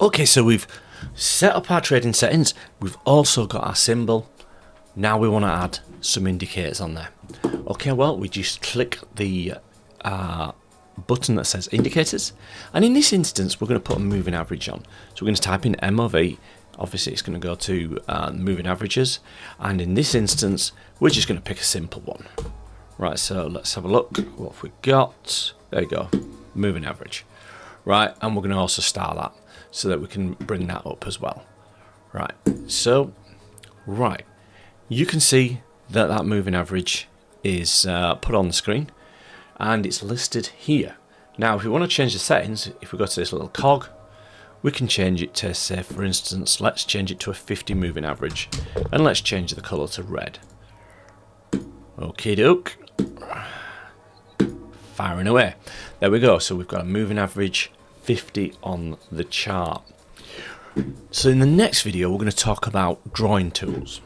Okay, so we've set up our trading settings. We've also got our symbol. Now we want to add some indicators on there. Okay, well, we just click the button that says indicators, and in this instance we're going to put a moving average on. So we're going to type in MOV. Obviously it's going to go to moving averages, and in this instance we're just going to pick a simple one. Right, so let's have a look what have we got. There you go, moving average. Right, and we're going to also star that so that we can bring that up as well. Right, so you can see that that moving average is put on the screen and it's listed here. Now if we want to change the settings, if we go to this little cog, we can change it to, say for instance, let's change it to a 50 moving average, and let's change the colour to red. Okay doke, firing away. There we go, so we've got a moving average 50 on the chart. So in the next video we're going to talk about drawing tools.